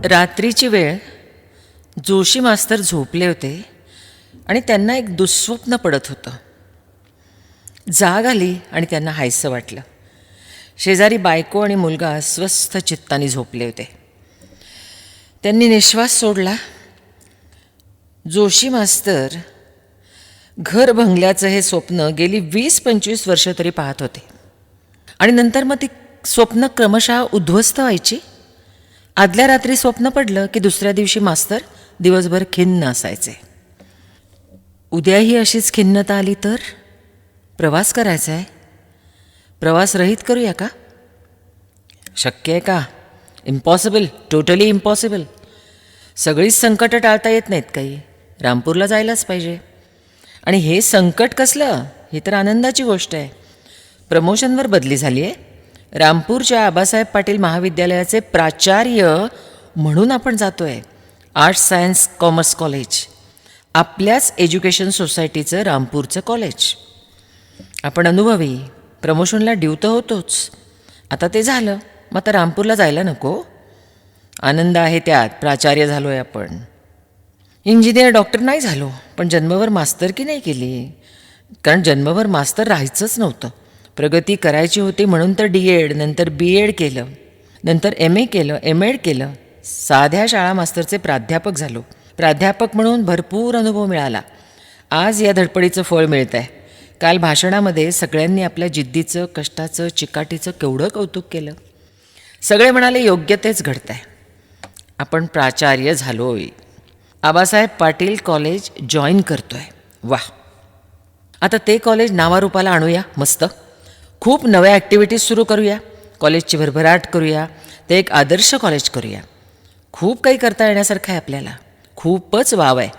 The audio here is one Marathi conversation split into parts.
रात्रीची वेळ जोशी मास्तर झोपले होते आणि त्यांना एक दुःस्वप्न पडत होतं. जाग आली आणि त्यांना हायसं वाटलं. शेजारी बायको आणि मुलगा अस्वस्थ चित्ताने झोपले होते. त्यांनी निश्वास सोडला. जोशी मास्तर घर भंगल्याचं हे स्वप्न गेली 20-25 वर्ष तरी पाहत होते आणि नंतर मग ती स्वप्न क्रमशः उद्ध्वस्त व्हायची. आदल्या रात्री स्वप्न पडलं की दुसऱ्या दिवशी मास्तर दिवसभर खिन्न असायचे. उद्याही अशीच खिन्नता आली तर प्रवास करायचा आहे. प्रवास रहित करूया का? शक्य आहे का? Impossible, totally impossible. सगळीच संकटं टाळता येत नाहीत काही. रामपूरला जायलाच पाहिजे. आणि हे संकट कसलं? ही तर आनंदाची गोष्ट आहे. प्रमोशनवर बदली झाली आहे. रामपूरच्या आबासाहेब पाटील महाविद्यालयाचे प्राचार्य म्हणून आपण जातो आहे. आर्ट्स सायन्स कॉमर्स कॉलेज, आपल्याच एज्युकेशन सोसायटीचं रामपूरचं कॉलेज. आपण अनुभवी, प्रमोशनला ड्यू तर होतोच. आता ते झालं, मग आता रामपूरला जायला नको? आनंद आहे त्यात. प्राचार्य झालो आहे आपण. इंजिनियर डॉक्टर नाही झालो, पण जन्मभर मास्तरकी नाही केली. कारण जन्मभर मास्तर राहायचंच नव्हतं. प्रगती करायची होती म्हणून तर DED, नंतर BEd केलं, नंतर MA केलं, MAd केलं. साध्या शाळा मास्तरचे प्राध्यापक झालो. प्राध्यापक म्हणून भरपूर अनुभव मिळाला. आज या धडपडीचं फळ मिळतं आहे. काल भाषणामध्ये सगळ्यांनी आपल्या जिद्दीचं, कष्टाचं, चिकाटीचं केवढं कौतुक केलं. सगळे म्हणाले योग्य तेच घडतं आहे. आपण प्राचार्य झालोय. आबासाहेब पाटील कॉलेज जॉईन करतो आहे. वाह! आता ते कॉलेज नावारूपाला आणूया. मस्त. खूप नव्या ॲक्टिव्हिटीज सुरू करूया. कॉलेजची भरभराट करूया. ते एक आदर्श कॉलेज करूया. खूप काही करता येण्यासारखं आहे आपल्याला. खूपच वाव आहे.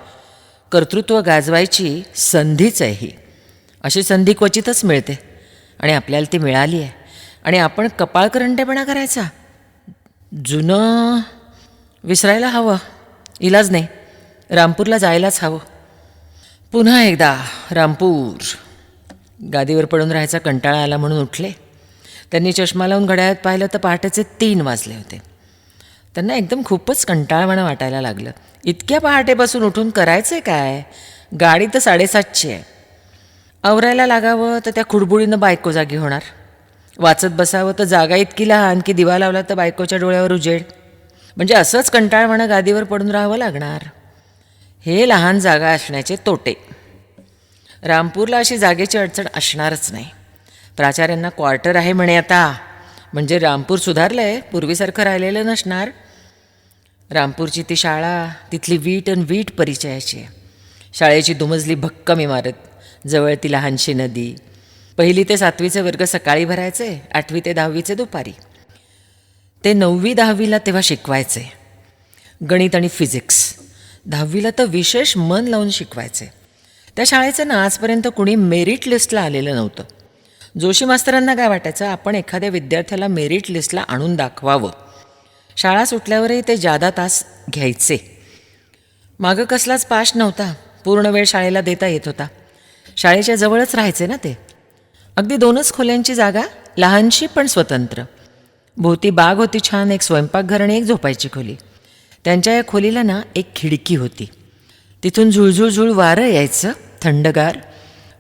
कर्तृत्व गाजवायची संधीच आहे ही. अशी संधी क्वचितच मिळते आणि आपल्याला ती मिळाली आहे. आणि आपण कपाळकरंटेपणा करायचा? जुनं विसरायला हवं. इलाज नाही. रामपूरला जायलाच हवं. पुन्हा एकदा रामपूर. गादीवर पडून राहायचा कंटाळा आला म्हणून उठले. त्यांनी चष्मा लावून घड्याळात पाहिलं तर पहाटेचे 3 वाजले होते. त्यांना एकदम खूपच कंटाळवाणं वाटायला लागलं. इतक्या पहाटेपासून उठून करायचं काय? गाडी तर 7:30ची आहे. आवरायला लागावं तर त्या खुडबुडीनं बायको जागी होणार. वाचत बसावं तर जागा इतकी लहान की दिवा लावला तर बायकोच्या डोळ्यावर उजेड. म्हणजे असंच कंटाळवाणं गादीवर पडून राहावं लागणार. हे लहान जागा असण्याचे तोटे. रामपूरला अशी जागेची अडचण असणारच नाही. प्राचार्यांना क्वार्टर आहे म्हणे आता. म्हणजे रामपूर सुधारलं आहे, पूर्वीसारखं राहिलेलं नसणार. रामपूरची ती शाळा, तिथली वीट आणि वीट परिचयाची आहे. शाळेची दुमजली भक्कम इमारत, जवळ ती लहानशी नदी. 1ली ते 7वीचे वर्ग सकाळी भरायचे, 8वी ते 10वीचे दुपारी. ते 9वी 10वीला तेव्हा शिकवायचे गणित आणि फिजिक्स. 10वीला तर विशेष मन लावून शिकवायचे. त्या शाळेचं ना आजपर्यंत कुणी मेरिट लिस्टला आलेलं नव्हतं. जोशी मास्तरांना काय वाटायचं, आपण एखाद्या विद्यार्थ्याला मेरिट लिस्टला आणून दाखवावं. शाळा सुटल्यावरही ते जादा तास घ्यायचे. मागं कसलाच पाश नव्हता. पूर्ण वेळ शाळेला देता येत होता. शाळेच्या जवळच राहायचे ना ते. अगदी 2च खोल्यांची जागा, लहानशी पण स्वतंत्र. भोवती बाग होती छान, एक स्वयंपाकघर आणि एक झोपायची खोली. त्यांच्या या खोलीला ना एक खिडकी होती. तिथून झुळझुळझुळ वारं यायचं थंडगार.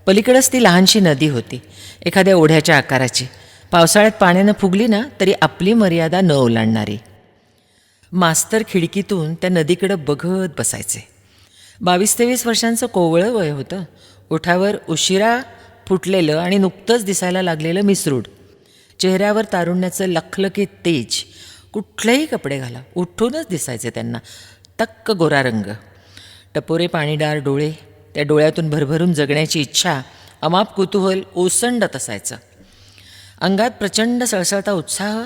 पलीकडंच ती लहानशी नदी होती, एखाद्या ओढ्याच्या आकाराची. पावसाळ्यात पाण्यानं फुगली ना तरी आपली मर्यादा न ओलांडणारी. मास्तर खिडकीतून त्या नदीकडं बघत बसायचे. 22-23 वर्षांचं कोवळं वय होतं. ओठावर उशिरा फुटलेलं आणि नुकतंच दिसायला लागलेलं मिसरूड. चेहऱ्यावर तारुण्याचं लखलखीत तेज. कुठलेही कपडे घाला, उठूनच दिसायचे त्यांना. टक्क गोरा रंग, टपोरे पाणीदार डोळे. त्या डोळ्यातून भरभरून जगण्याची इच्छा, अमाप कुतूहल ओसंडत असायचं. अंगात प्रचंड सळसळता उत्साह.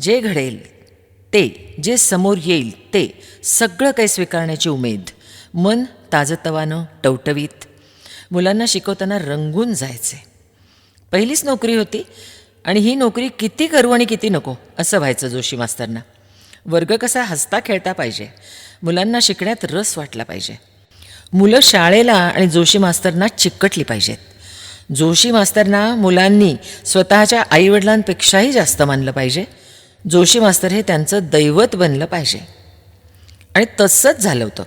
जे घडेल ते, जे समोर येईल ते, सगळं काही स्वीकारण्याची उमेद. मन ताजतवानं, टवटवीत. मुलांना शिकवताना रंगून जायचे. पहिलीच नोकरी होती आणि ही नोकरी किती करू आणि किती नको असं व्हायचं जोशी मास्तरना. वर्ग कसा हसता खेळता पाहिजे. मुलांना शिकण्यात रस वाटला पाहिजे. मुलं शाळेला आणि जोशी मास्तरना चिकटली पाहिजेत. जोशी मास्तरना मुलांनी स्वतःच्या आईवडिलांपेक्षाही जास्त मानलं पाहिजे. जोशी मास्तर हे त्यांचं दैवत बनलं पाहिजे. आणि तसंच झालं होतं.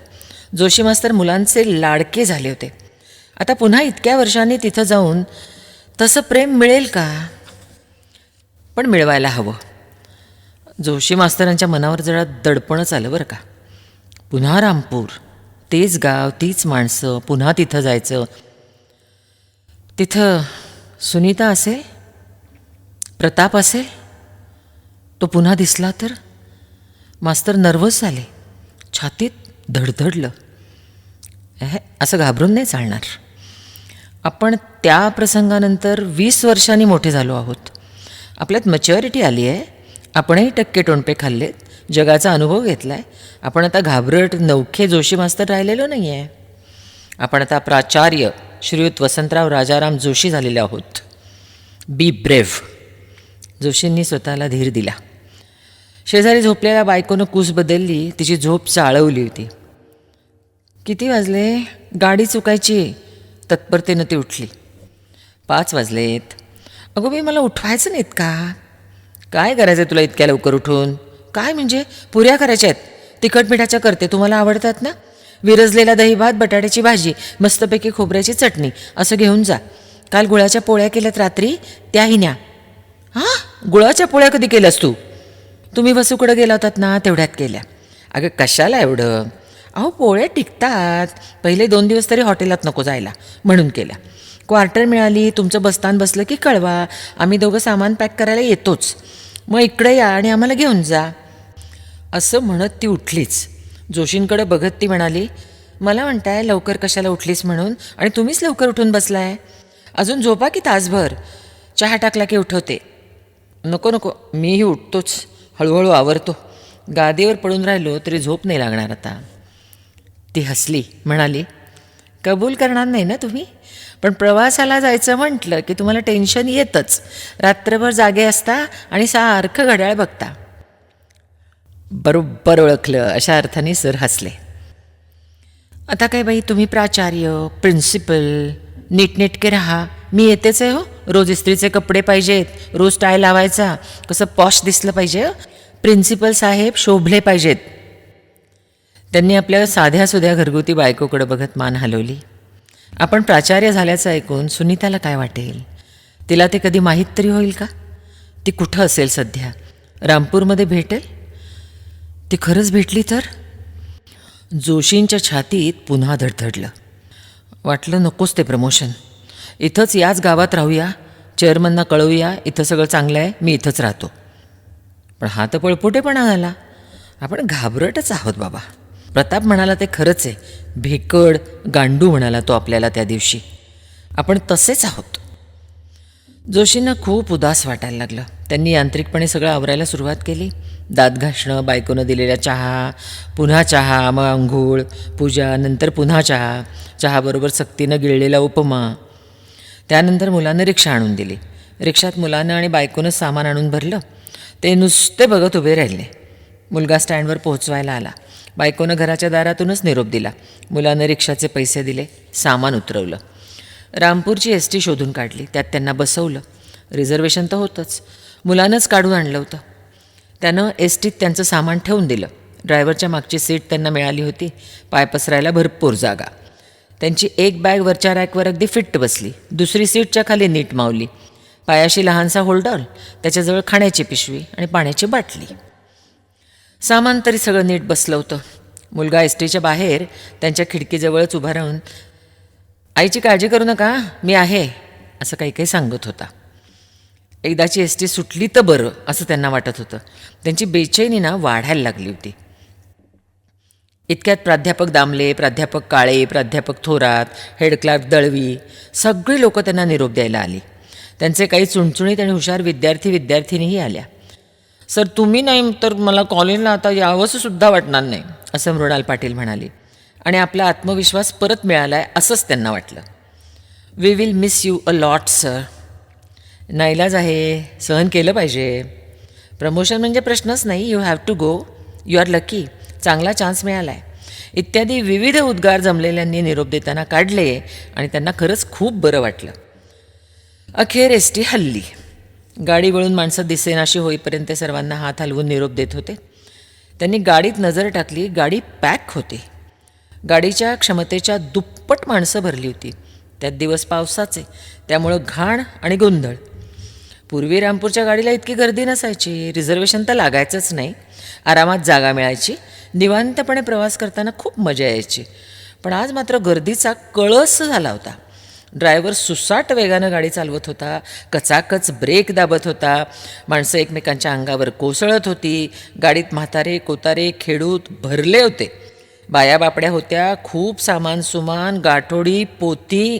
जोशी मास्तर मुलांचे लाडके झाले होते. आता पुन्हा इतक्या वर्षांनी तिथं जाऊन तसं प्रेम मिळेल का? पण मिळवायला हवं. जोशी मास्तरांच्या मनावर जरा दडपणच आलं बरं का. पुन्हा रामपूर, तेच गाव, तीच माणसं, पुन्हा तिथं जायचं. तिथं सुनीता असेल, प्रताप असेल. तो पुन्हा दिसला तर? मास्तर नर्वस झाले. छातीत धडधडलं. असं घाबरून नाही चालणार. आपण त्या प्रसंगानंतर 20 वर्षांनी मोठे झालो आहोत. आपल्यात मॅच्युरिटी आली आहे. आपणही टक्के टोणपे खाल्लेत, जगाचा अनुभव घेतला आहे. आपण आता घाबरट नवखे जोशी मास्तर राहिलेलो नाही आहे. आपण आता प्राचार्य श्रीयुत वसंतराव राजाराम जोशी झालेले आहोत. बी ब्रेव्ह. जोशींनी स्वतःला धीर दिला. शेजारी झोपलेल्या बायकोनं कूस बदलली. तिची झोप चाळवली होती. किती वाजले? गाडी चुकायची. तत्परतेनं ती उठली. 5 वाजलेत. अगो बाई, मला उठवायचं नाहीत का? काय करायचं तुला इतक्या लवकर उठून? काय म्हणजे? पुऱ्या करायच्या आहेत. तिखट मिठाच्या करते, तुम्हाला आवडतात ना? विरजलेला दही भात, बटाट्याची भाजी, मस्तपैकी खोबऱ्याची चटणी असं घेऊन जा. काल गुळाच्या पोळ्या केल्यात रात्री, त्याही न्या. हां, गुळाच्या पोळ्या कधी केल्यास तू? तुम्ही वसूकडं गेला होतात ना, तेवढ्यात केल्या. अगं कशाला एवढं? अहो पोळ्या टिकतात. पहिले 2 दिवस तरी हॉटेलात नको जायला म्हणून केल्या. क्वार्टर मिळाली, तुमचं बस्तान बसलं की कळवा. आम्ही दोघं सामान पॅक करायला येतोच. मग इकडे या आणि आम्हाला घेऊन जा. असं म्हणत ती उठलीच. जोशींकडे बघत ती म्हणाली, मला म्हणताय लवकर कशाला उठलीस म्हणून, आणि तुम्हीच लवकर उठून बसलाय. अजून झोपा की तासभर. चहा टाकला की उठवते. नको नको, मीही उठतोच, हळूहळू आवरतो. गादीवर पडून राहिलो तरी झोप नाही लागणार आता. ती हसली, म्हणाली, कबूल करणार नाही ना तुम्ही? पण प्रवासाला जायचं म्हटलं की तुम्हाला टेन्शन येतच. रात्रभर जागे असता आणि सारखं घड्याळ बघता. बरोबर ओळखलं, अशा अर्थाने सर हसले. आता काय बाई, तुम्ही प्राचार्य, प्रिन्सिपल, नीटनेटके राहा. मी येतेच आहे हो. रोज इस्त्रीचे कपडे पाहिजेत, रोज टाय लावायचा, कसं पॉश दिसलं पाहिजे. प्रिन्सिपल साहेब शोभले पाहिजेत. त्यांनी आपल्या साध्या सुध्या घरगुती बायकोकडे बघत मान हलवली. आपण प्राचार्य झाल्याचं ऐकून सुनीताला काय वाटेल? तिला ते कधी माहीत तरी होईल का? ती कुठं असेल सध्या? रामपूरमध्ये भेटेल? ती खरंच भेटली तर? जोशींच्या छातीत पुन्हा धडधडलं. वाटलं नकोच ते प्रमोशन. इथंच याच गावात राहूया. चेअरमनना कळवूया इथं सगळं चांगलं आहे, मी इथंच राहतो. पण हा तर पळपुटेपणा झाला. आपण घाबरटच आहोत बाबा. प्रताप म्हणाला ते खरंच आहे. भेकड, गांडू म्हणाला तो आपल्याला त्या दिवशी. आपण तसेच आहोत. जोशींना खूप उदास वाटायला लागलं. त्यांनी यांत्रिकपणे सगळं आवरायला सुरुवात केली. दात घासणं, बायकोनं दिलेला चहा, पुन्हा चहा, मग अंघोळ, पूजा, नंतर पुन्हा चहा, चहाबरोबर सक्तीनं गिळलेला उपमा. त्यानंतर मुलानं रिक्षा आणून दिली. रिक्षात मुलानं आणि बायकोनं सामान आणून भरलं. ते नुसते बघत उभे राहिले. मुलगा स्टँडवर पोहोचवायला आला. बायकोनं घराच्या दारातूनच निरोप दिला. मुलानं रिक्षाचे पैसे दिले, सामान उतरवलं. रामपूरची एसटी शोधून काढली. त्यात त्यांना बसवलं. रिझर्वेशन तर होतंच, मुलानंच काढून आणलं होतं. त्यानं एसटीत त्यांचं सामान ठेवून दिलं. ड्रायव्हरच्या मागची सीट त्यांना मिळाली होती. पाय पसरायला भरपूर जागा. त्यांची एक बॅग वरच्या रॅकवर अगदी फिट्ट बसली. दुसरी सीटच्या खाली नीट मावली. पायाशी लहानसा होल्डर, त्याच्याजवळ खाण्याची पिशवी आणि पाण्याची बाटली. सामान तरी सगळं नीट बसलं होतं. मुलगा एसटीच्या बाहेर त्यांच्या खिडकीजवळच उभा राहून, आईची काळजी करू नका, मी आहे, असं काही काही सांगत होता. एकदाची एसटी सुटली तर बरं असं त्यांना वाटत होतं. त्यांची बेचैनी ना वाढायला लागली होती. इतक्यात प्राध्यापक दामले, प्राध्यापक काळे, प्राध्यापक थोरात, हेड क्लार्क दळवी सगळी लोकं त्यांना निरोप द्यायला आली. त्यांचे काही चुणचुणीत आणि हुशार विद्यार्थीनीही आल्या. सर तुम्ही नाही तर मला कॉलेजला आता यावंसं सुद्धा वाटणार नाही, असं मृणाल पाटील म्हणाली. आणि आपला आत्मविश्वास परत मिळाला आहे असंच त्यांना वाटलं. We will miss you a lot sir. नाईलाज आहे, सहन केलं पाहिजे. प्रमोशन म्हणजे प्रश्नच नाही. You have to go. You are lucky. चांगला चान्स मिळाला आहे. इत्यादी विविध उद्गार जमलेल्यांनी निरोप देताना काढले आणि त्यांना खरंच खूप बरं वाटलं. अखेर एसटी हलली. गाडी वळून माणसं दिसेनाशी होईपर्यंत सर्वांना हात हलवून निरोप देत होते. त्यांनी गाडीत नजर टाकली. गाडी पॅक होती. गाडीच्या क्षमतेच्या दुप्पट माणसं भरली होती. त्यात दिवस पावसाचे, त्यामुळं घाण आणि गोंधळ. पूर्वी रामपूरच्या गाडीला इतकी गर्दी नसायची. रिझर्वेशन तर लागायचंच नाही. आरामात जागा मिळायची. निवांतपणे प्रवास करताना खूप मजा यायची. पण आज मात्र गर्दीचा कळस झाला होता. ड्रायव्हर सुसाट वेगानं गाडी चालवत होता. कचाकच ब्रेक दाबत होता. माणसं एकमेकांच्या अंगावर कोसळत होती. गाडीत म्हातारे कोतारे खेडूत भरले होते. बाया बापड्या होत्या. खूप सामान सुमान, गाठोडी, पोती.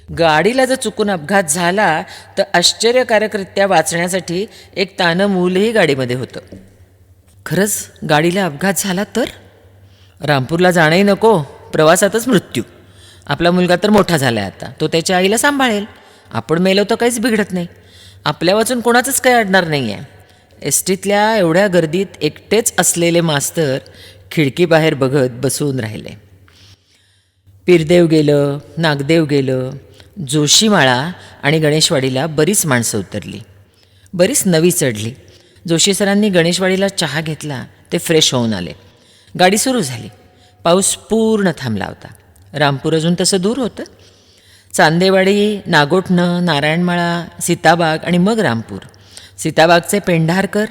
गाडीला जर चुकून अपघात झाला तर आश्चर्यकारकरित्या वाचण्यासाठी एक तानं मूलही गाडीमध्ये होतं. खरंच गाडीला अपघात झाला तर रामपूरला जाणंही नको, प्रवासातच मृत्यू. आपला मुलगा तर मोठा झाला आहे आता, तो त्याच्या आईला सांभाळेल. आपण मेलो तर काहीच बिघडत नाही. आपल्या वाचून कोणाचंच काही अडणार नाही आहे. एस टीतल्या एवढ्या गर्दीत एकटेच असलेले मास्तर खिडकीबाहेर बघत बसून राहिले. पीरदेव गेलं, नागदेव गेलं. जोशीमाळा आणि गणेशवाडीला बरीच माणसं उतरली. बरीच नवी चढली. जोशी सरांनी गणेशवाडीला चहा घेतला. ते फ्रेश होऊन आले. गाडी सुरू झाली. पाऊस पूर्ण थांबला होता. रामपूर अजून तसं दूर होतं. चांदेवाडी, नागोठणं, नारायणमाळा, सीताबाग आणि मग रामपूर. सीताबागचे पेंढारकर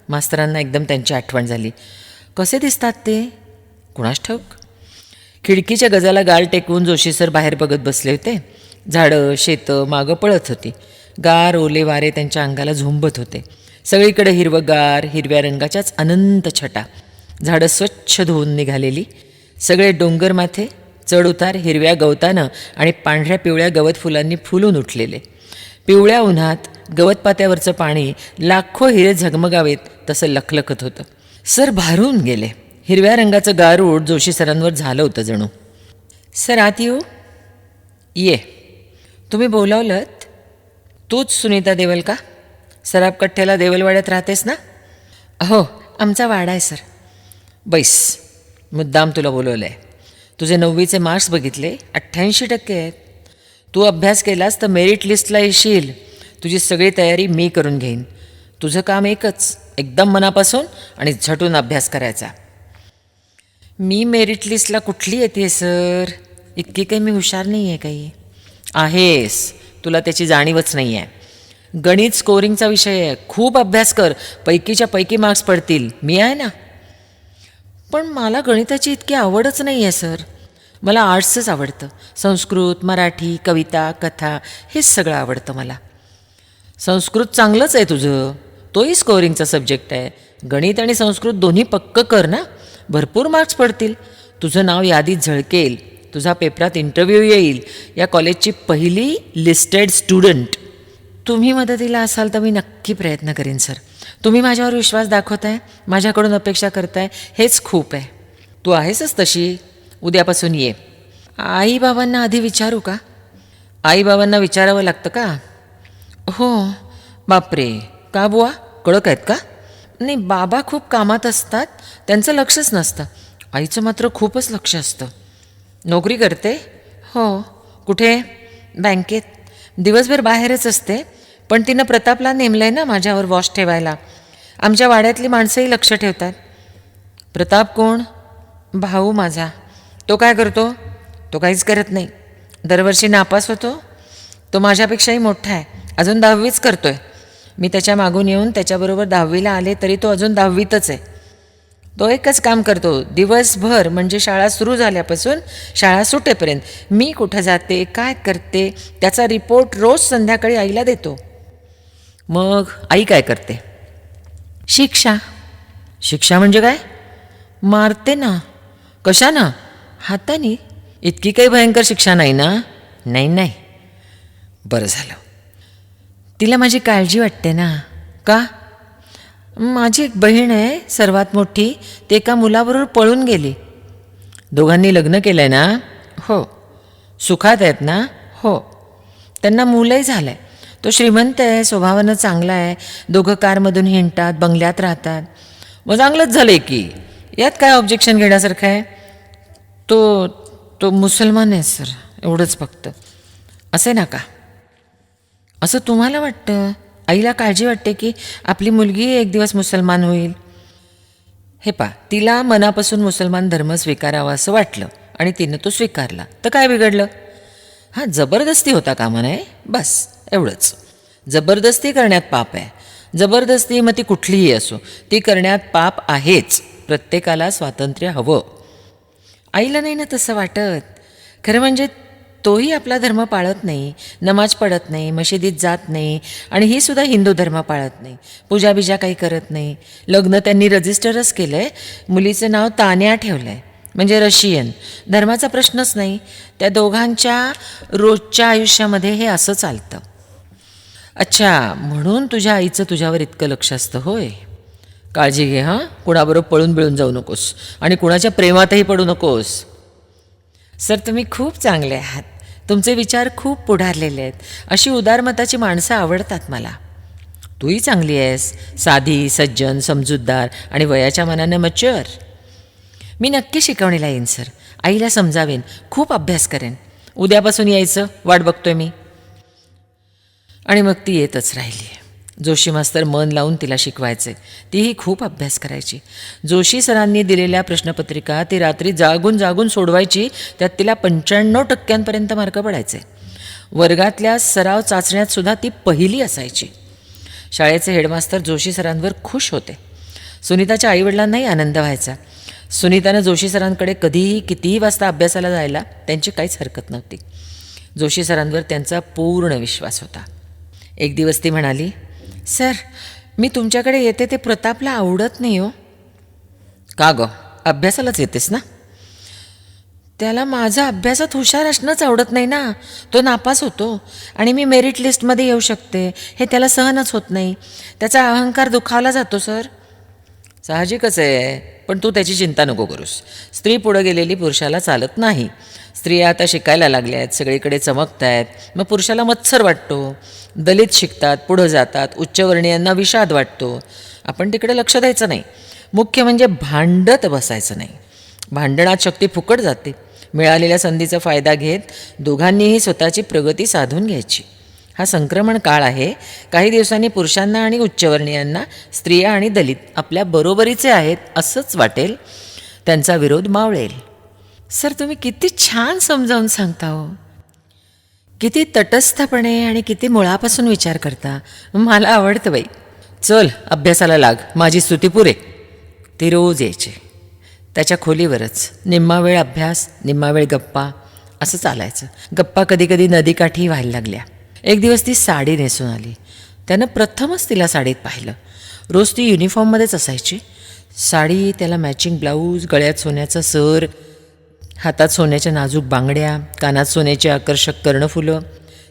मास्तरांना एकदम त्यांची आठवण झाली. कसे दिसतात ते, कुणास ठाऊक. खिडकीच्या गजाला गाल टेकवून जोशी सर बाहेर बघत बसले होते. झाडं शेतं मागं पळत होती. गार ओले वारे त्यांच्या अंगाला झोंबत होते. सगळीकडे हिरवंगार, हिरव्या रंगाच्याच अनंत छटा. झाडं स्वच्छ धुवून निघालेली. सगळे डोंगरमाथे चढउतार हिरव्या गवतानं आणि पांढऱ्या पिवळ्या गवत फुलांनी फुलून उठलेले. पिवळ्या उन्हात गवतपात्यावरचं पाणी लाखो हिरे झगमगावेत तसं लखलखत होतं. सर भारून गेले. हिरव्या रंगाचं गारूड जोशी सरांवर झालं होतं जणू. सर आत येऊ? ये. तुम्ही बोलावलंत? तूच सुनीता देवल का? सराफ कठ्ठ्याला देवलवाड्यात राहतेस ना? हो, आमचा वाडा आहे सर. बैस. मुद्दाम तुला बोलवलं आहे. तुझे 9वीचे मार्क्स बघितले, 88% आहेत. तू अभ्यास केलास तर मेरिट लिस्टला येशील. तुझी सगळी तयारी मी करून घेईन. तुझं काम एकच, एकदम मनापासून आणि झटून अभ्यास करायचा. मी मेरिट लिस्टला कुठली येते सर? इतकी काही मी हुशार नाही आहे काही. आहेस, तुला त्याची जाणीवच नाही आहे. गणित स्कोरिंगचा विषय आहे. खूप अभ्यास कर, पैकीच्या पैकी मार्क्स पडतील. मी आहे ना. पण मला गणिताची इतकी आवडच नाही आहे सर. मला आर्ट्सच आवडतं. संस्कृत, मराठी, कविता, कथा हेच सगळं आवडतं मला. संस्कृत चांगलंच आहे तुझं, तोही स्कोरिंगचा सब्जेक्ट आहे. गणित आणि संस्कृत दोन्ही पक्क कर ना, भरपूर मार्क्स पडतील. तुझं नाव यादीत झळकेल. तुझा पेपरात इंटरव्ह्यू येईल. या कॉलेजची पहिली लिस्टेड स्टुडंट. तुम्ही मदतीला असाल तर मी नक्की प्रयत्न करीन सर. तुम्ही माझ्यावर विश्वास दाखवताय, माझ्याकडून अपेक्षा करताय, हेच खूप आहे. तू आहेसच तशी. उद्यापासून ये. आईबाबांना आधी विचारू का? आईबाबांना विचारावं लागतं का? हो. बापरे, का बुवा, कडक आहेत का? नाही, बाबा खूप कामात असतात, त्यांचं लक्षच नसतं. आईचं मात्र खूपच लक्ष असतं. नोकरी करते? हो. कुठे? बँकेत. दिवसभर बाहेरच असते, पण तिनं प्रतापला नेमलं आहे ना माझ्यावर वॉच ठेवायला. आमच्या वाड्यातली माणसंही लक्ष ठेवतात. प्रताप कोण? भाऊ माझा. तो काय करतो? तो काहीच करत नाही. दरवर्षी नापास होतो. तो माझ्यापेक्षाही मोठा आहे, अजून 10वीच करतो आहे. मी त्याच्या मागून येऊन त्याच्याबरोबर 10वीला आले तरी तो अजून 10वीतच आहे. तो एकच काम करतो दिवसभर, म्हणजे शाळा सुरू झाल्यापासून शाळा सुटेपर्यंत. मी कुठं जाते, काय करते, त्याचा रिपोर्ट रोज संध्याकाळी आईला देतो. मग आई काय करते? शिक्षा. शिक्षा म्हणजे काय? मारते ना. कशानं? हाताने. इतकी काही भयंकर शिक्षा नाही ना? नाही नाही. बरं झालं. तिला माझी काळजी वाटते ना. का? माझी एक बहीण आहे सर्वात मोठी, ते एका मुलाबरोबर पळून गेली. दोघांनी लग्न केलं आहे ना? हो. सुखात आहेत ना? हो. त्यांना मुलंही झालं आहे. तो श्रीमंत आहे, स्वभावानं चांगला आहे. दोघं कारमधून हिंडतात, बंगल्यात राहतात. मग चांगलंच झालं आहे की. यात काय ऑब्जेक्शन घेण्यासारखं आहे? तो मुसलमान आहे सर, एवढंच फक्त. असे ना का? असं तुम्हाला वाटतं? आईला काळजी वाटते की आपली मुलगी एक दिवस मुसलमान होईल. हे पा, तिला मनापासून मुसलमान धर्म स्वीकारावा असं वाटलं आणि तिनं तो स्वीकारला, तर काय बिघडलं? हां, जबरदस्ती होता कामा नये, बस एवढंच. जबरदस्ती करण्यात पाप आहे. जबरदस्ती मग ती कुठलीही असो, ती करण्यात पाप आहेच. प्रत्येकाला स्वातंत्र्य हवं. आईला नाही ना तसं वाटत. खरं म्हणजे तोही आपला धर्म पाळत नाही, नमाज पढत नाही, मशिदीत जात नाही आणि ही सुद्धा हिंदू धर्म पाळत नाही, पूजा बिजा काही करत नाही. लग्न त्यांनी रजिस्टरच केलं आहे, मुलीचं नाव तान्या ठेवलं आहे, म्हणजे रशियन. धर्माचा प्रश्नच नाही. त्या दोघांच्या रोजच्या आयुष्यामध्ये हे असं चालतं. अच्छा, म्हणून तुझ्या आईचं तुझ्यावर इतकं लक्ष असतं होय. काळजी घे हां, कुणाबरोबर पळून बिळून जाऊ नकोस आणि कुणाच्या प्रेमातही पडू नकोस. सर, तुम्ही खूप चांगले आहात. तुमचे विचार खूप पुढारलेले आहेत. अशी उदारमताची माणसं आवडतात मला. तूही चांगली आहेस, साधी, सज्जन, समजूतदार आणि वयाच्या मनानं मच्युअर. मी नक्की शिकवणीला येईन सर. आईला समजावेन, खूप अभ्यास करेन. उद्यापासून यायचं, वाट बघतोय मी. आणि मग ती येतच राहिली. जोशी मास्तर मन लावून तिला शिकवायचे. तीही खूप अभ्यास करायची. जोशी सरांनी दिलेल्या प्रश्नपत्रिका ती रात्री जागून जागून सोडवायची. त्यात तिला 95% मार्क पडायचे. वर्गातल्या सराव चाचण्यातसुद्धा ती पहिली असायची. शाळेचे हेडमास्तर जोशी सरांवर खुश होते. सुनीताच्या आईवडिलांनाही आनंद व्हायचा. सुनीतानं जोशी सरांकडे कधीही कितीही वाजता अभ्यासाला जायला त्यांची काहीच हरकत नव्हती. जोशी सरांवर त्यांचा पूर्ण विश्वास होता. एक दिवस ती म्हणाली, सर, मी तुमच्याकडे येते ते प्रतापला आवडत नाही हो. का गं, अभ्यासालाच येतेस ना? त्याला माझं अभ्यासात हुशार असणंच आवडत नाही ना. तो नापास होतो आणि मी मेरिट लिस्टमध्ये येऊ शकते हे त्याला सहनच होत नाही. त्याचा अहंकार दुखावला जातो सर. साहजिकच आहे, पण तू त्याची चिंता नको करूस. स्त्री पुढं गेलेली पुरुषाला चालत नाही. स्त्रिया आता शिकायला लागल्या आहेत, सगळीकडे चमकत आहेत, मग पुरुषाला मत्सर वाटतो. दलित शिकतात, पुढं जातात, उच्चवर्णीयांना विषाद वाटतो. आपण तिकडे लक्ष द्यायचं नाही. मुख्य म्हणजे भांडत बसायचं नाही. भांडणात शक्ती फुकट जाते. मिळालेल्या संधीचा फायदा घेत दोघांनीही स्वतःची प्रगती साधून घ्यायची. हा संक्रमण काळ आहे. काही दिवसांनी पुरुषांना आणि उच्चवर्णीयांना स्त्रिया आणि दलित आपल्या बरोबरीचे आहेत असंच वाटेल. त्यांचा विरोध मावळेल. सर, तुम्ही किती छान समजावून सांगता हो. किती तटस्थपणे आणि किती मुळापासून विचार करता. मला आवडतं बाई. चल, अभ्यासाला लाग. माझी स्तुती पुरे. ती रोज यायची. त्याच्या खोलीवरच निम्मा वेळ अभ्यास, निम्मा वेळ गप्पा असं चालायचं. गप्पा कधी कधी नदीकाठी व्हायला लागल्या. एक दिवस ती साडी नेसून आली. त्यानं प्रथमच तिला साडीत पाहिलं. रोज ती युनिफॉर्ममध्येच असायची. साडी, त्याला मॅचिंग ब्लाऊज, गळ्यात सोन्याचं सर, हातात सोन्याच्या नाजूक बांगड्या, कानात सोन्याची आकर्षक कर्णफुलं,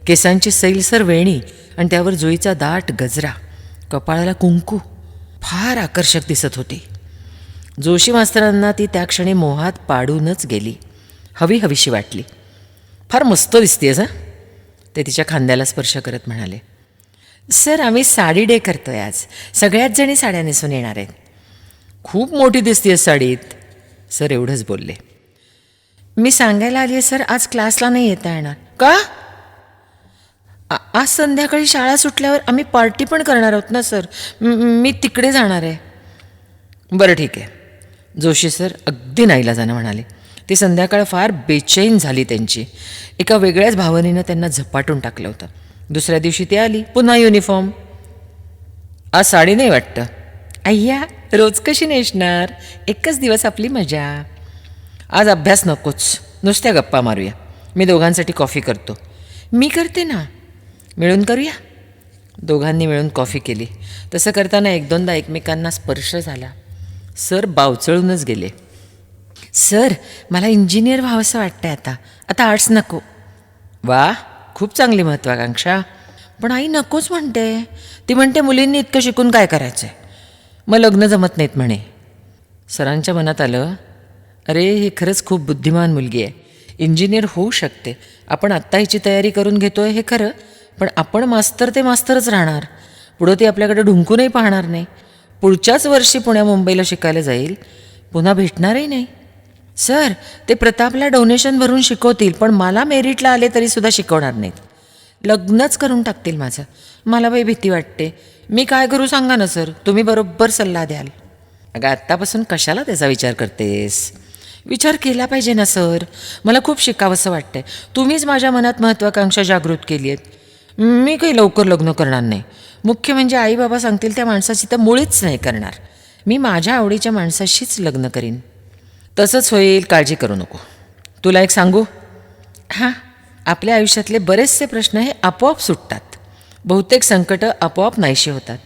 केसांची सैलसर वेणी आणि त्यावर जुईचा दाट गजरा, कपाळाला कुंकू, फार आकर्षक दिसत होती. जोशी मास्तरांना ती त्या क्षणी मोहात पाडूनच गेली. हवी हवीशी वाटली. फार मस्त दिसतेस हां, ते तिच्या खांद्याला स्पर्श करत म्हणाले. सर, आम्ही साडी डे करतोय आज. सगळ्याच जणी साड्या नेसून येणार आहेत. खूप मोठी दिसतेस साडीत. सर एवढंच बोलले. मी सांगायला आली आहे सर, आज क्लासला नाही येता येणार. का? आज संध्याकाळी शाळा सुटल्यावर आम्ही पार्टी पण करणार आहोत ना सर. मी तिकडे जाणार आहे. बरं ठीक आहे. जोशी सर अगदी नाईलाजानं म्हणाले. ती संध्याकाळ फार बेचैन झाली त्यांची. एका वेगळ्याच भावनेनं त्यांना झपाटून टाकलं होतं. दुसऱ्या दिवशी ती आली, पुन्हा युनिफॉर्म. आज साडी नाही वाटतं. अय्या, रोज कशी नेसणार? एकच दिवस आपली मजा. आज अभ्यास नकोच, नुसत्या गप्पा मारूया. मी दोघांसाठी कॉफी करतो. मी करते ना. मिळून करूया. दोघांनी मिळून कॉफी केली. तसं करताना एक दोनदा एकमेकांना स्पर्श झाला. सर बावचळूनच गेले. सर, मला इंजिनियर व्हावंसं वाटतंय आता आर्ट्स नको. वा, खूप चांगली महत्त्वाकांक्षा. पण आई नकोच म्हणते. ती म्हणते मुलींनी इतकं शिकून काय करायचं आहे, मग लग्न जमत नाहीत म्हणे. सरांच्या मनात आलं, अरे ही खरंच खूप बुद्धिमान मुलगी आहे. इंजिनियर होऊ शकते. आपण आत्ता हिची तयारी करून घेतोय हे खरं, पण आपण मास्तर ते मास्तरच राहणार. पुढं ती आपल्याकडे ढुंकूनही पाहणार नाही. पुढच्याच वर्षी पुण्या मुंबईला शिकायला जाईल, पुन्हा भेटणारही नाही. सर, ते प्रतापला डोनेशन भरून शिकवतील, पण मला मेरिटला आले तरीसुद्धा शिकवणार नाहीत. लग्नच करून टाकतील माझं. मला बाई भीती वाटते. मी काय करू सांगा ना सर, तुम्ही बरोबर सल्ला द्याल. अगं आत्तापासून कशाला त्याचा विचार करतेस? विचार केला पाहिजे ना सर. मला खूप शिकावंसं वाटतंय. तुम्हीच माझ्या मनात महत्त्वाकांक्षा जागृत केली आहेत. मी काही लवकर लग्न करणार नाही. मुख्य म्हणजे आई बाबा सांगतील त्या माणसाची तर मुळीच नाही करणार. मी माझ्या आवडीच्या माणसाशीच लग्न करीन. तसंच होईल, काळजी करू नको. तुला एक सांगू? हां, आपल्या आयुष्यातले बरेचसे प्रश्न हे आपोआप सुटतात. बहुतेक संकटं आपोआप नाहीशी होतात.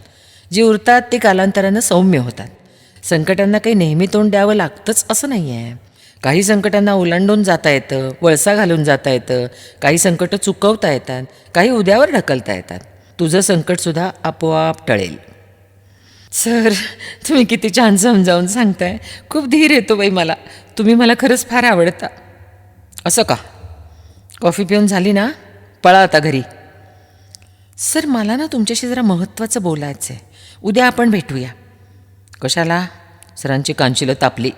जी उरतात ती कालांतरानं सौम्य होतात. संकटांना काही नेहमी तोंड द्यावं लागतंच असं नाही आहे. काही संकटांना ओलांडून जाता येतं, वळसा घालून जाता येतं. काही संकटं चुकवता येतात, काही उद्यावर ढकलता येतात. तुझं संकटसुद्धा आपोआप टळेल. सर, तुम्ही किती छान समजावून सांगताय. खूप धीर येतो बाई मला. तुम्ही मला खरंच फार आवडता. असं का? कॉफी पिऊन झाली ना? पळा आता घरी. सर, मला ना तुमच्याशी जरा महत्त्वाचं बोलायचं आहे. उद्या आपण भेटूया. कशाला? सरांची कांचिलं तापली.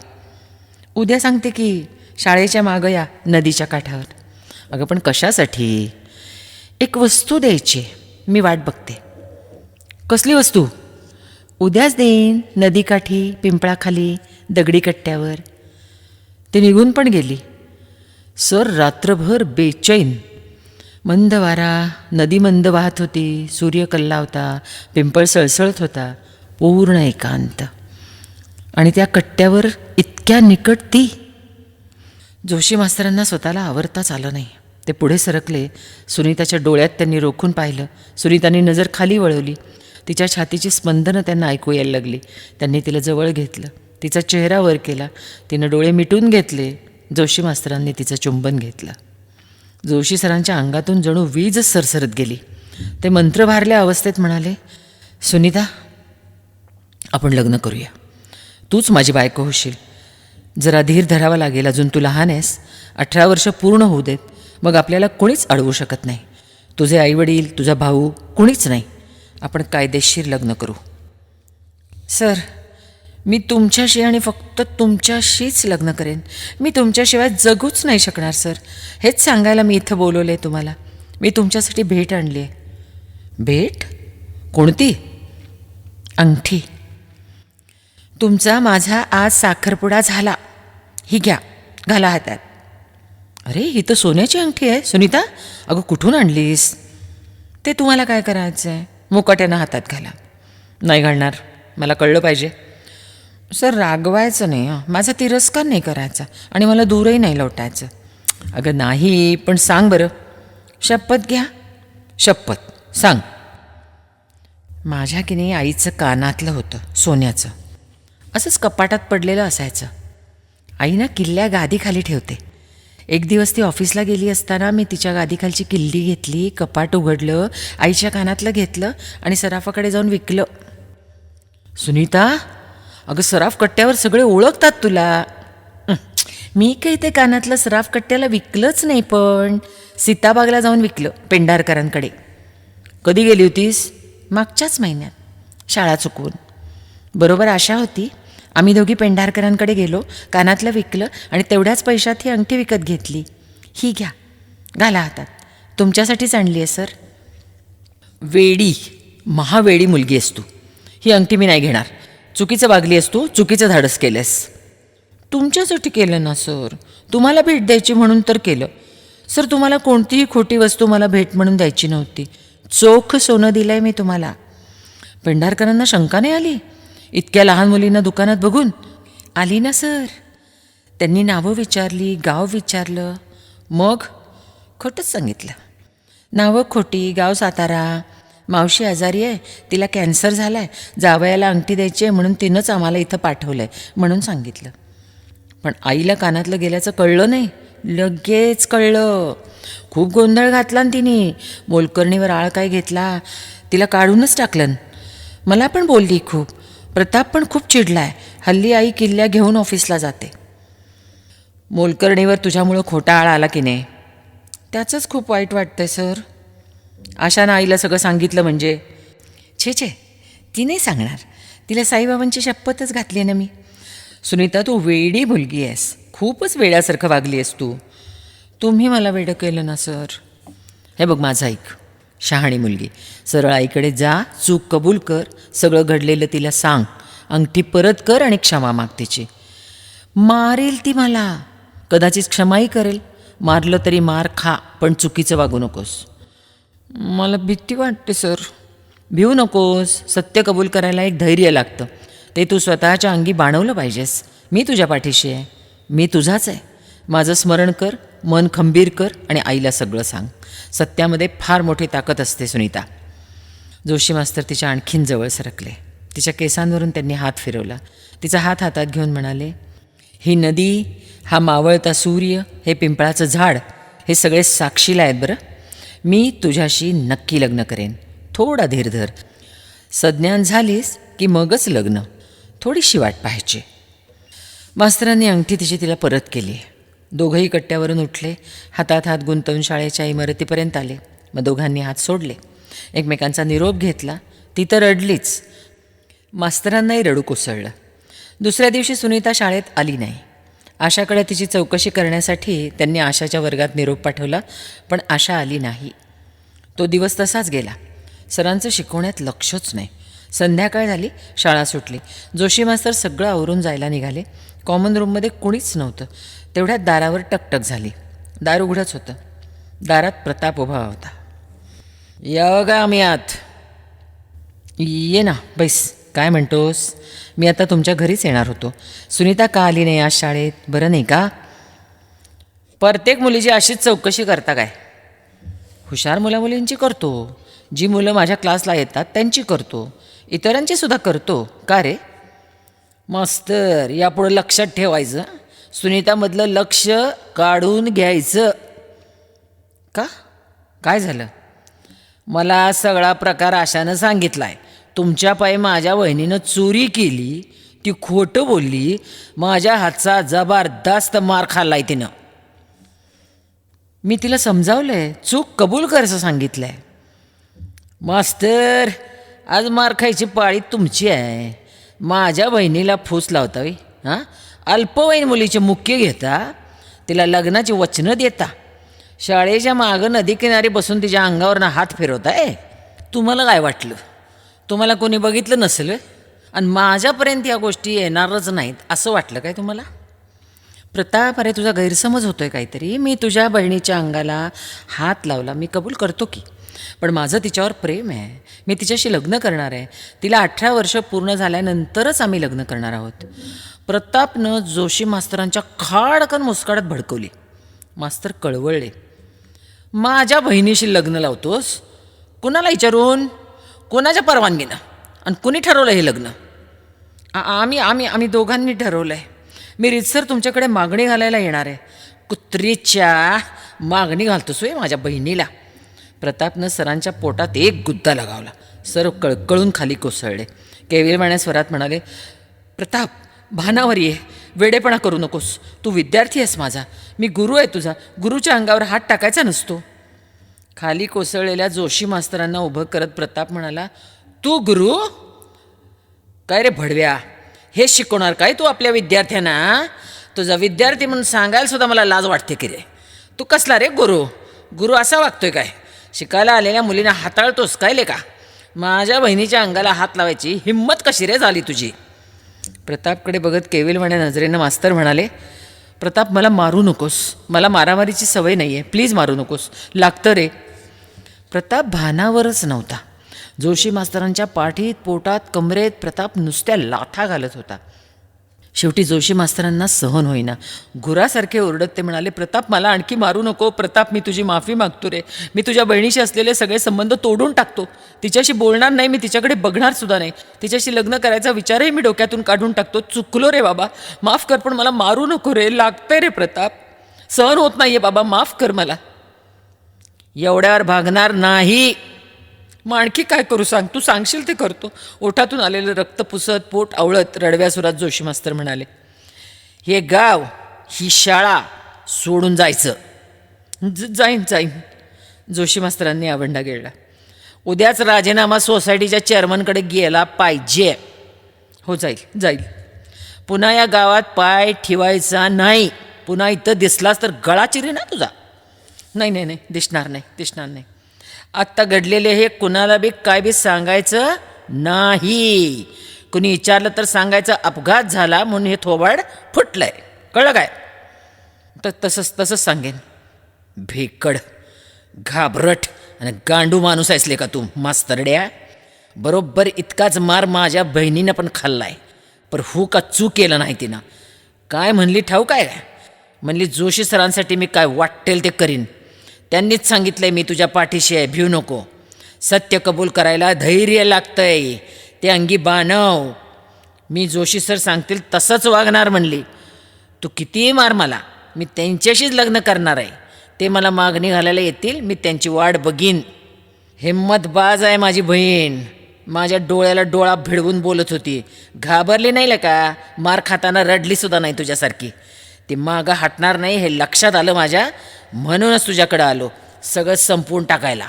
उद्या सांगते की शाळेच्या मागं या, नदीच्या काठावर. अगं पण कशासाठी? एक वस्तू द्यायची. मी वाट बघते. कसली वस्तू? उद्याच देईन. नदीकाठी, पिंपळाखाली, दगडी कट्ट्यावर. ती निघून पण गेली. सर रात्रभर बेचैन. मंद वारा, नदी मंद वाहत होती, सूर्य कल्लावता, पिंपळ सळसळत होता, पूर्ण एकांत. आणि त्या कट्ट्यावर इतक्या निकट ती. जोशी मास्तरांना स्वतःला आवरताच आलं नाही. ते पुढे सरकले. सुनीताच्या डोळ्यात त्यांनी रोखून पाहिलं. सुनीताने नजर खाली वळवली. तिच्या छातीची स्पंदनं त्यांना ऐकू यायला लागली. त्यांनी तिला जवळ घेतलं, तिचा चेहरा वर केला. तिनं डोळे मिटून घेतले. जोशी मास्तरांनी तिचं चुंबन घेतलं. जोशी सरांच्या अंगातून जणू वीजच सरसरत गेली. ते मंत्रभारल्या अवस्थेत म्हणाले, सुनीता, आपण लग्न करूया. तूच माझी बायको होशील. जरा धीर धरावा लागेल. अजून तू लहान आहेस. 18 वर्ष पूर्ण होऊ देत. मग आपल्याला कोणीच अडवू शकत नाही. तुझे आईवडील, तुझा भाऊ, कोणीच नाही. आपण कायदेशीर लग्न करू. सर, मी तुमच्याशी आणि फक्त तुमच्याशीच लग्न करेन. मी तुमच्याशिवाय जगूच नाही शकणार सर. हेच सांगायला मी इथं बोलवलं आहे तुम्हाला. मी तुमच्यासाठी भेट आणली आहे. भेट? कोणती? अंगठी. तुमचा माझा आज साखरपुडा झाला. ही घ्या, घाला हातात. अरे, ही तर सोन्याची अंगठी आहे सुनीता. अगं कुठून आणलीस? ते तुम्हाला काय करायचं आहे? मुकाट्यानं हातात घाला. नाही घालणार. मला कळलं पाहिजे. सर, रागवायचं नाही. माझा तिरस्कार नाही करायचा आणि मला दूरही नाही लोटायचं. अगं नाही, पण सांग बरं. शपथ घ्या. शपथ सांग. माझ्या की नाही आईचं कानातलं होतं, सोन्याचं. असंच कपाटात पडलेलं असायचं. आई ना किल्ल्या गादीखाली ठेवते. एक दिवस ती ऑफिसला गेली असताना मी तिच्या गादीखालची किल्ली घेतली, कपाट उघडलं, आईच्या कानातलं घेतलं आणि सराफाकडे जाऊन विकलं. सुनीता, अगं सराफ कट्ट्यावर सगळे ओळखतात तुला. मी काही ते कानातलं सराफ कट्ट्याला विकलंच नाही, पण सीताबागला जाऊन विकलं, पेंढारकरांकडे. कधी गेली होतीस? मागच्याच महिन्यात, शाळा चुकवून. बरोबर आशा होती. आम्ही दोघी पेंढारकरांकडे गेलो, कानातलं विकलं आणि तेवढ्याच पैशात ही अंगठी विकत घेतली. ही घ्या, घाला हातात. तुमच्यासाठीच आणली आहे सर. वेडी, महावेडी मुलगी आहेस तू. ही अंगठी मी नाही घेणार. चुकीचं वागली आहेस तू, चुकीचं धाडस केलंस. तुमच्यासाठी केलं ना सर. तुम्हाला भेट द्यायची म्हणून तर केलं. सर, तुम्हाला कोणतीही खोटी वस्तू मला भेट म्हणून द्यायची नव्हती. चोख सोनं दिलं आहे मी तुम्हाला. पेंढारकरांना शंका नाही आली इतक्या लहान मुलींना दुकानात बघून? आली ना सर. त्यांनी नावं विचारली, गाव विचारलं. मग खोटंच सांगितलं. नावं खोटी, गाव सातारा. मावशी आजारी आहे, तिला कॅन्सर झाला आहे, जावयाला अंगठी द्यायची आहे म्हणून तिनंच आम्हाला इथं पाठवलं आहे म्हणून सांगितलं. पण आईला कानातलं गेल्याचं कळलं नाही. लगेच कळलं. खूप गोंधळ घातला ना तिने. मोलकर्णीवर आळ काय घेतला, तिला काढूनच टाकलं. मला पण बोलली खूप. प्रताप पण खूप चिडला आहे. हल्ली आई किल्ल्या घेऊन ऑफिसला जाते. मोलकर्णीवर तुझ्यामुळं खोटा आळ आला की नाही? त्याचंच खूप वाईट वाटतंय सर. आशानं आईला सगळं सांगितलं म्हणजे? छे, ती नाही सांगणार. तिला साईबाबांची शपथच घातली आहे ना मी. सुनीता, तू वेडी मुलगी आहेस. खूपच वेड्यासारखं वागली आहेस तू. तुम्ही मला वेडं केलं ना सर. हे बघ माझं ऐक. शहाणी मुलगी. सरळ आईकडे जा, चूक कबूल कर, सगळं घडलेलं तिला सांग अंगठी परत कर आणि क्षमा माग तिची. मारेल ती मला, कदाचित क्षमाही करेल. मारलं तरी मार खा, पण चुकीचं वागू नकोस. मला भीती वाटते सर. भिवू नकोस. सत्य कबूल करायला एक धैर्य लागतं. ते तू स्वतःच्या अंगी बाणवलं पाहिजेस. मी तुझ्या पाठीशी आहे. मी तुझाच आहे. माझं स्मरण कर, मन खंबीर कर आणि आईला सगळं सांग. सत्यामध्ये फार मोठी ताकद असते सुनीता. जोशी मास्तर तिच्या आणखीन जवळ सरकले. तिच्या केसांवरून त्यांनी हात फिरवला. तिचा हात हातात घेऊन म्हणाले, ही नदी, हा मावळता सूर्य, हे पिंपळाचं झाड, हे सगळे साक्षीला आहेत बरं. मी तुझ्याशी नक्की लग्न करेन. थोडा धीर धर. सज्ञान झालीस की मगच लग्न. थोडीशी वाट पाहायची. मास्तरांनी अंगठी तिला परत केली. दोघंही कट्ट्यावरून उठले. हातात हात गुंतवून शाळेच्या इमारतीपर्यंत आले. मग दोघांनी हात सोडले. एकमेकांचा निरोप घेतला. ती तर रडलीच. मास्तरांनाही रडू कोसळलं. दुसऱ्या दिवशी सुनीता शाळेत आली नाही. आशाकडे तिची चौकशी करण्यासाठी त्यांनी आशाच्या वर्गात निरोप पाठवला, पण आशा आली नाही. तो दिवस तसाच गेला. सरांचं शिकवण्यात लक्षच नाही. संध्याकाळ झाली. शाळा सुटली. जोशी मास्तर सगळं आवरून जायला निघाले. कॉमन रूममध्ये कुणीच नव्हतं. तेवढ्यात दारावर टकटक झाली. दार उघडंच होतं. दारात प्रताप उभा होता. यावं का आम्ही आत? ये ना, बैस. काय म्हणतोस? मी आता तुमच्या घरीच येणार होतो. सुनीता का आली नाही आज शाळेत? बरं नाही का? प्रत्येक मुलीची अशीच चौकशी करता काय? हुशार मुलामुलींची करतो. जी मुलं माझ्या क्लासला येतात त्यांची करतो. इतरांची सुद्धा करतो. का रे? मास्तर, यापुढं लक्षात ठेवायचं. सुनीतामधलं लक्ष काढून घ्यायचं. का? काय झालं? मला सगळा प्रकार आशानं सांगितला आहे. तुमच्या पायी माझ्या वहिनीनं चोरी केली, ती खोटं बोलली, माझ्या हातचा जबरदस्त मार खाल्लाय तिनं. मी तिला समजावलं आहे. चूक कबूल करायचं सांगितलं आहे. मास्तर, आज मार खायची पाळी तुमची आहे. माझ्या बहिणीला फूस लावता वे. हां, अल्पवयीन मुलीचे मुख्य घेता, तिला लग्नाची वचनं देता, शाळेच्या मागं नदीकिनारी बसून तिच्या अंगावरनं हात फिरवताय. तुम्हाला काय वाटलं? तुम्हाला कोणी बघितलं नसेल आणि माझ्यापर्यंत या गोष्टी येणारच नाहीत असं वाटलं काय तुम्हाला? प्रताप, अरे तुझा गैरसमज होतो आहे काहीतरी. मी तुझ्या बहिणीच्या अंगाला हात लावला, मी कबूल करतो की. पण माझं तिच्यावर प्रेम आहे. मी तिच्याशी लग्न करणार आहे. तिला 18 वर्ष पूर्ण झाल्यानंतरच आम्ही लग्न करणार आहोत. प्रतापनं जोशी मास्तरांच्या खाडकन मुस्काळात भडकवली. मास्तर कळवळले. माझ्या बहिणीशी लग्न लावतोस? कुणाला विचारून? कोणाच्या परवानगीनं? आणि कुणी ठरवलं हे लग्न? आम्ही दोघांनी ठरवलं आहे. मी रीतसर तुमच्याकडे मागणी घालायला येणार आहे. कुत्रीच्या मागणी घालतोस होय माझ्या बहिणीला? प्रतापनं सरांच्या पोटात एक गुद्दा लगावला. सर कळकळून खाली कोसळले. केविलवाण्या स्वरात म्हणाले, प्रताप, भानावर ये. वेडेपणा करू नकोस. तू विद्यार्थी आहेस माझा. मी गुरु आहे तुझा. गुरुच्या अंगावर हात टाकायचा नसतो. खाली कोसळलेल्या जोशी मास्तरांना उभं करत प्रताप म्हणाला, तू गुरु? काय रे भडव्या, हे शिकवणार काय तू आपल्या विद्यार्थ्यांना? तुझा विद्यार्थी म्हणून सांगायला सुद्धा मला लाज वाटते की रे. तू कसला रे गुरु? गुरु असा वागतोय काय? शिकायला आलेल्या मुलींना हाताळतोस काय ले का? माझ्या बहिणीच्या अंगाला हात लावायची हिंमत कशी रे झाली तुझी? प्रतापकडे बघत केविलवाण्या नजरेनं मास्तर म्हणाले, प्रताप, मला मारू नकोस. मला मारामारीची सवय नाही आहे. प्लीज मारू नकोस. लागतं रे. प्रताप भानावरच नव्हता. जोशी मास्तरांच्या पाठीत, पोटात, कमरेत प्रताप नुसत्या लाथा घालत होता. शेवटी जोशी मास्तरांना सहन होईना. गुरासारखे ओरडत ते म्हणाले, प्रताप, मला आणखी मारू नको. प्रताप, मी तुझी माफी मागतो रे. मी तुझ्या बहिणीशी असलेले सगळे संबंध तोडून टाकतो. तिच्याशी बोलणार नाही. मी तिच्याकडे बघणार सुद्धा नाही. तिच्याशी लग्न करायचा विचारही मी डोक्यातून काढून टाकतो. चुकलो रे बाबा, माफ कर. पण मला मारू नको रे. लागतंय रे प्रताप. सहन होत नाहीये बाबा, माफ कर मला. एवढ्यावर भागणार नाही. मग आणखी काय करू सांग? तू सांगशील ते करतो. ओठातून आलेलं रक्त पुसत, पोट आवळत रडव्या सुरात जोशी मास्तर म्हणाले, हे गाव, ही शाळा सोडून जायचं. जाईन. जोशी मास्तरांनी आवंडा गिळला. उद्याच राजीनामा सोसायटीच्या चेअरमनकडे गेला पाहिजे. हो, जाईल. पुन्हा या गावात पाय ठेवायचा नाही. पुन्हा इथं दिसलास तर गळा चिरे ना तुझा. नाही, दिसणार नाही. आत्ता घडलेले हे कुणाला बी काय बी सांगायचं नाही. कुणी विचारलं तर सांगायचं अपघात झाला म्हणून हे थोबाड फुटलंय. कळलं काय? तर तसंच सांगेन. भेकड, घाबरट आणि गांडू माणूस आहेसले का तू मास्तरड्या. बरोबर इतकाच मार माझ्या बहिणीनं पण खाल्लाय, पर का चूक केलं नाही तिनं. काय म्हणली ठाऊक आहे? म्हणली जोशी सरांसाठी मी काय वाटेल ते करीन. त्यांनीच सांगितलंय मी तुझ्या पाठीशी आहे, भिऊ नको. सत्य कबूल करायला धैर्य लागतंय, ते अंगी बाणव. मी जोशी सर सांगतील तसंच वागणार म्हणली. तू कितीही मार मला, मी त्यांच्याशीच लग्न करणार आहे. ते मला मागणी घालायला येतील, मी त्यांची वाट बघीन. हिम्मतबाज आहे माझी बहीण. माझ्या डोळ्याला डोळा भिडवून बोलत होती. घाबरली नाही का? मार खाताना रडली सुद्धा नाही तुझ्यासारखी. ती मागं हटणार नाही हे लक्षात आलं माझ्या, म्हणूनच तुझ्याकडं आलो सगळं संपवून टाकायला.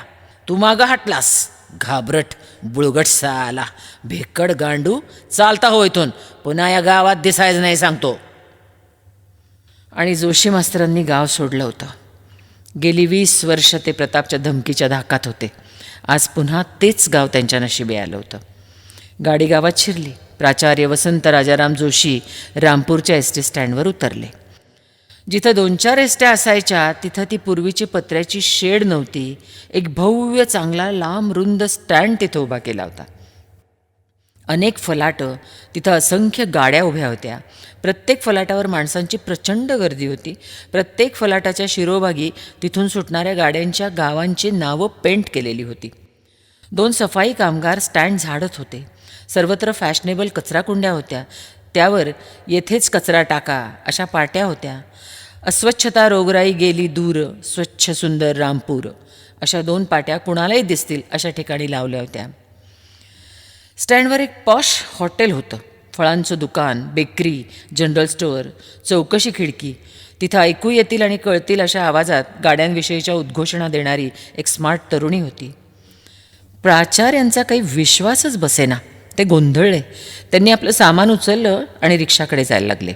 तू मागं हटलास. घाबरट, बुळगट साला, भेकड गांडू. चालता हो इथून, पुन्हा या गावात दिसायचं नाही सांगतो. आणि जोशी मास्तरांनी गाव सोडलं होतं. गेली 20 वर्ष ते प्रतापच्या धमकीच्या धाकात होते. आज पुन्हा तेच गाव त्यांच्या नशिबी आलं होतं. गाडी गावात शिरली. प्राचार्य वसंत राजाराम जोशी रामपूरच्या एस टी स्टँडवर उतरले. जिथं 2-4 एसट्या असायच्या तिथं ती पूर्वीची पत्र्याची शेड नव्हती. एक भव्य चांगला लांब रुंद स्टँड तिथं उभा केला होता. अनेक फलाटं, तिथं असंख्य गाड्या उभ्या होत्या. प्रत्येक फलाटावर माणसांची प्रचंड गर्दी होती. प्रत्येक फलाटाच्या शिरोभागी तिथून सुटणाऱ्या गाड्यांच्या गावांची नावं पेंट केलेली होती. 2 सफाई कामगार स्टँड झाडत होते. सर्वत्र फॅशनेबल कचराकुंड्या होत्या. त्यावर येथेच कचरा टाका अशा पाट्या होत्या. अस्वच्छता रोगराई गेली दूर, स्वच्छ सुंदर रामपूर अशा 2 पाट्या कुणालाही दिसतील अशा ठिकाणी लावल्या होत्या. स्टँडवर एक पॉश हॉटेल होतं. फळांचं दुकान, बेकरी, जनरल स्टोअर, चौकशी खिडकी. तिथं ऐकू येतील आणि कळतील अशा आवाजात गाड्यांविषयीच्या उद्घोषणा देणारी एक स्मार्ट तरुणी होती. प्राचार्यांचा काही विश्वासच बसेना. ते गोंधळले. त्यांनी आपलं सामान उचललं आणि रिक्षाकडे जायला लागले.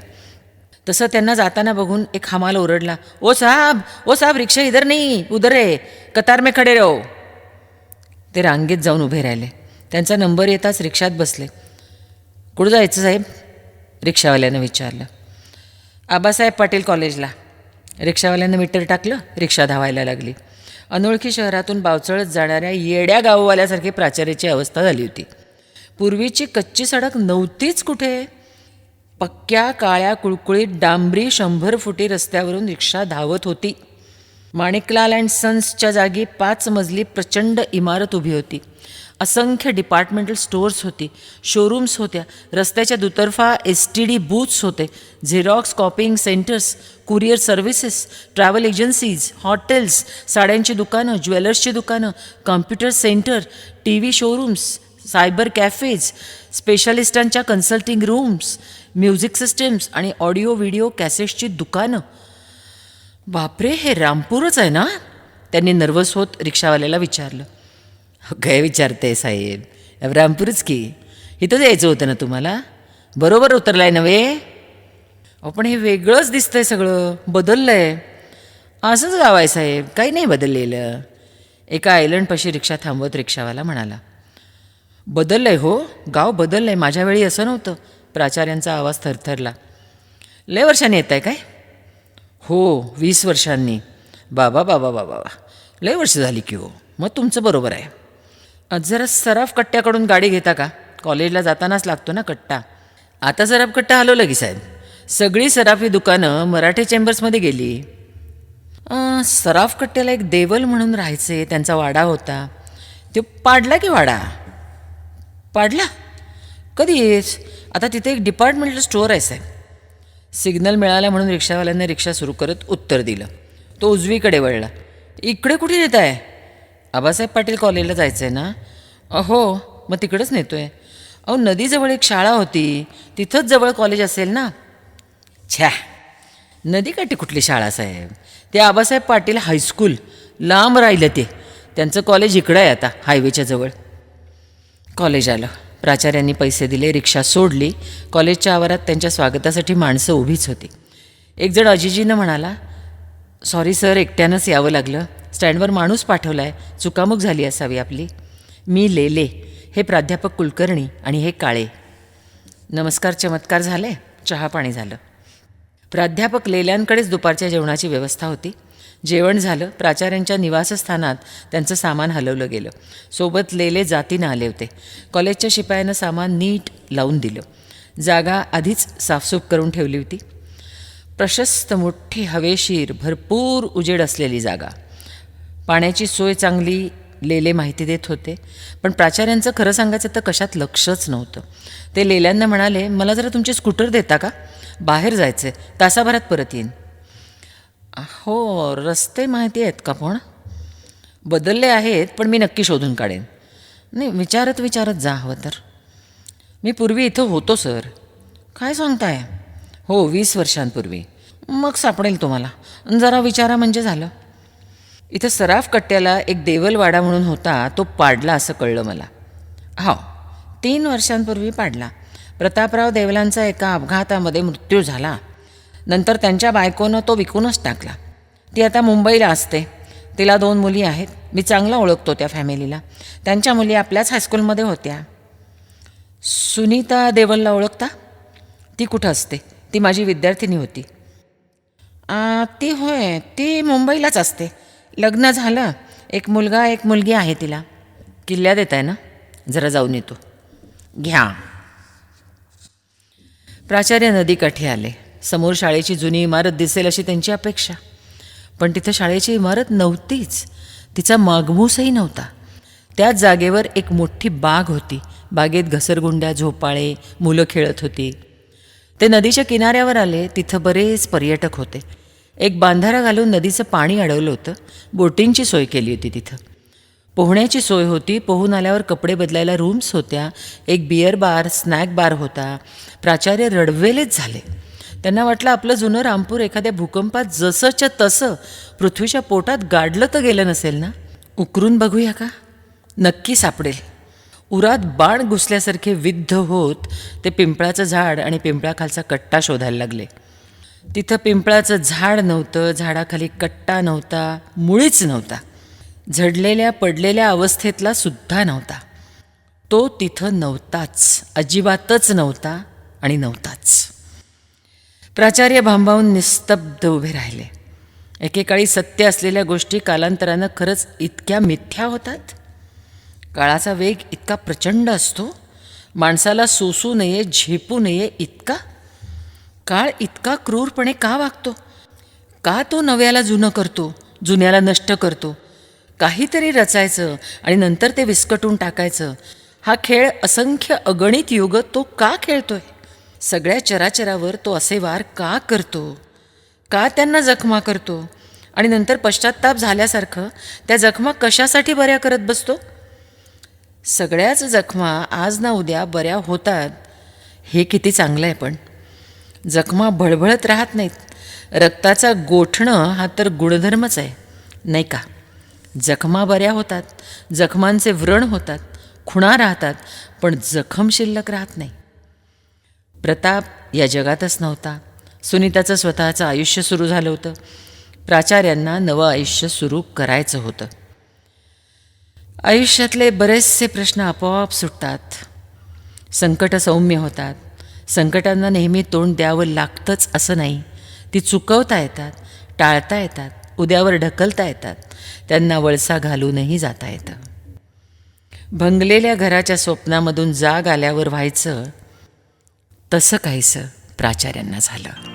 तसं त्यांना जाताना बघून एक हमाल ओरडला, ओ साहब रिक्षा इधर नाही उधर आहे, कतार में खडे रहो. ते रांगेत जाऊन उभे राहिले. त्यांचा नंबर येताच रिक्षात बसले. कुठं जायचं साहेब? रिक्षावाल्यानं विचारलं. आबासाहेब पाटील कॉलेजला. रिक्षावाल्यानं मीटर टाकलं. रिक्षा धावायला लागली. अनोळखी शहरातून बावचळत जाणाऱ्या येड्या गाववाल्यासारखी प्राचार्याची अवस्था झाली होती. पूर्वीची कच्ची सडक नव्हतीच कुठे. पक्क्या काळ्या कुळकुळीत डांबरी 100 फुटी रस्त्यावरून रिक्षा धावत होती. माणिकलाल अँड सन्सच्या जागी 5 मजली प्रचंड इमारत उभी होती. असंख्य डिपार्टमेंटल स्टोअर्स होती. शोरूम्स होत्या. रस्त्याच्या दुतर्फा STD बूथ्स होते. Xerox copying centres, courier services, travel agencies, hotels, साड्यांची दुकानं, ज्वेलर्सची दुकानं, computer centre, TV showrooms, cyber cafes, स्पेशालिस्टांच्या कन्सल्टिंग रूम्स, म्युझिक सिस्टम्स आणि ऑडिओ व्हिडिओ कॅसेट्सची दुकानं. बापरे, हे रामपूरच आहे ना? त्यांनी नर्वस होत रिक्षावाल्याला विचारलं. काय विचारते साहेब, रामपूरच की. इथंच यायचं होतं ना तुम्हाला? बरोबर उतरलाय नव्हे? पण हे वेगळंच दिसतंय, सगळं बदललं आहे. असंच गाव आहे साहेब, काही नाही बदललेलं. एका आयलंडपाशी रिक्षा थांबवत रिक्षावाला म्हणाला. बदललं आहे हो, गाव बदललं आहे. माझ्या वेळी असं नव्हतं. प्राचार्यांचा आवाज थरथरला. लय वर्षांनी येत आहे काय? हो, 20 वर्षांनी. बाबा लय वर्ष झाली की हो. मग तुमचं बरोबर आहे. जरा सराफ कट्ट्याकडून गाडी घेता का? कॉलेजला जातानाच लागतो ना कट्टा. आता सराफ कट्टा हलवलं की साहेब. सगळी सराफी दुकानं मराठे चेंबर्समध्ये गेली. सराफ कट्ट्याला एक देवल म्हणून राहायचे, त्यांचा वाडा होता. तो पाडला की वाडा? पाडला? कधी येस? आता तिथे एक डिपार्टमेंटल स्टोअर आहे साहेब. सिग्नल मिळाला म्हणून रिक्षावाल्याने रिक्षा सुरू करत उत्तर दिलं. तो उजवीकडे वळला. इकडे कुठे नेत आहे? आबासाहेब पाटील कॉलेजला जायचं आहे ना? हो, मग तिकडंच नेतो आहे. अहो, नदीजवळ एक शाळा होती, तिथंच जवळ कॉलेज असेल ना? छ्या, नदीकाठी कुठली शाळा साहेब? ते आबासाहेब पाटील हायस्कूल, लांब राहिलं ते. त्यांचं कॉलेज इकडं आहे आता, हायवेच्या जवळ. कॉलेज आलं. प्राचार्यांनी पैसे दिले, रिक्षा सोडली. कॉलेजच्या आवारात त्यांच्या स्वागतासाठी माणसं उभीच होती. एक जण अजिजीनं म्हणाला, सॉरी सर, एकट्यानंच यावं लागलं. स्टँडवर माणूस पाठवला आहे, चुकामुक झाली असावी आपली. मी लेले, हे प्राध्यापक कुलकर्णी आणि हे काळे. नमस्कार चमत्कार झाले, चहापाणी झालं. प्राध्यापक लेल्यांकडेच दुपारच्या जेवणाची व्यवस्था होती. जेवण झालं. प्राचार्यांच्या निवासस्थानात त्यांचं सामान हलवलं गेलं. सोबत लेले जातीनं आले होते. कॉलेजच्या शिपायानं सामान नीट लावून दिलं. जागा आधीच साफसूफ करून ठेवली होती. प्रशस्त, मोठी, हवेशीर, भरपूर उजेड असलेली जागा. पाण्याची सोय चांगली, लेले माहिती देत होते. पण प्राचार्यांचं खरं सांगायचं तर कशात लक्षच नव्हतं. ते लेल्यांना म्हणाले, मला जरा तुमची स्कूटर देता का? बाहेर जायचं आहे, तासाभरात परत येईन. हो, रस्ते माहिती आहेत का? पण बदलले आहेत, पण मी नक्की शोधून काढेन. नाही, विचारत जा हवं तर. मी पूर्वी इथं होतो सर. काय सांगताय? हो, 20 वर्षांपूर्वी. मग सापडेल तुम्हाला. जरा विचारा म्हणजे झालं. इथं सराफ कट्ट्याला एक देवलवाडा म्हणून होता, तो पाडला असं कळलं मला. हो, 3 वर्षांपूर्वी पाडला. प्रतापराव देवलांचा एका अपघातामध्ये मृत्यू झाला. नंतर त्यांच्या बायकोनं तो विकूनच टाकला. ती आता मुंबईला असते. तिला 2 मुली आहेत. मी चांगला ओळखतो त्या फॅमिलीला. त्यांच्या मुली आपल्याच हायस्कूलमध्ये होत्या. सुनीता देवलला ओळखता? ती कुठं असते? ती माझी विद्यार्थिनी होती. ती होय, ती मुंबईलाच असते. लग्न झालं. एक मुलगा एक मुलगी आहे तिला. किल्ल्यात येत आहे ना? जरा जाऊन येतो. घ्या. प्राचार्य नदीकाठी आले. समोर शाळेची जुनी इमारत दिसेल अशी त्यांची अपेक्षा. पण तिथं शाळेची इमारत नव्हतीच. तिचा मागमूसही नव्हता. त्याच जागेवर एक मोठी बाग होती. बागेत घसरगुंड्या, झोपाळे, मुलं खेळत होती. ते नदीच्या किनाऱ्यावर आले. तिथं बरेच पर्यटक होते. एक बांधारा घालून नदीचं पाणी अडवलं होतं. बोटिंगची सोय केली होती तिथं. पोहण्याची सोय होती. पोहून आल्यावर कपडे बदलायला रूम्स होत्या. एक बिअर बार, स्नॅक बार होता. प्राचार्य रडवेलेच झाले. त्यांना वाटलं आपलं जुनं रामपूर एखाद्या भूकंपात जसंच्या तसं पृथ्वीच्या पोटात गाडलं तर गेलं नसेल ना? उकरून बघूया का? नक्की सापडेल. उरात बाण घुसल्यासारखे विद्ध होत ते पिंपळाचं झाड आणि पिंपळाखालचा कट्टा शोधायला लागले. तिथं पिंपळाचं झाड नव्हतं. झाडाखाली कट्टा नव्हता. मुळीच नव्हता. झडलेल्या पडलेल्या अवस्थेतला सुद्धा नव्हता. तो तिथं नव्हताच. अजिबातच नव्हता आणि नव्हताच. प्राचार्य भांबावून निस्तब्ध उभे राहिले. एकेकाळी सत्य असलेल्या गोष्टी कालांतरानं खरंच इतक्या मिथ्या होतात. काळाचा वेग इतका प्रचंड असतो. माणसाला सोसू नये, झेपू नये इतका. काळ इतका क्रूरपणे का वागतो? का तो नव्याला जुनं करतो, जुन्याला नष्ट करतो? काहीतरी रचायचं आणि नंतर ते विस्कटून टाकायचं. हा खेळ असंख्य अगणित युग तो का खेळतोय? सगळ्या चराचरावर तो असे वार का करतो? का त्यांना जखमा करतो? आणि नंतर पश्चात्ताप झाल्यासारखं त्या जखमा कशासाठी बऱ्या करत बसतो? सगळ्याच जखमा आज ना उद्या बऱ्या होतात हे किती चांगलं आहे. पण जखमा भळभळत राहत नाहीत. रक्ताचा गोठणं हा तर गुणधर्मच आहे, नाही का? जखमा बऱ्या होतात, जखमांचे व्रण होतात, खुणा राहतात, पण जखम शिल्लक राहत नाही. प्रताप या जगातच नव्हता. सुनीताचं स्वतःचं आयुष्य सुरू झालं होतं. प्राचार्यांना नवं आयुष्य सुरू करायचं होतं. आयुष्यातले बरेचसे प्रश्न आपोआप सुटतात. संकट सौम्य होतात. संकटांना नेहमी तोंड द्यावं लागतंच असं नाही. ती चुकवता येतात, टाळता येतात, उद्यावर ढकलता येतात. त्यांना वळसा घालूनही जाता येतं. भंगलेल्या घराच्या स्वप्नामधून जाग आल्यावर व्हायचं तसं काहीसं प्राचार्यांना झालं.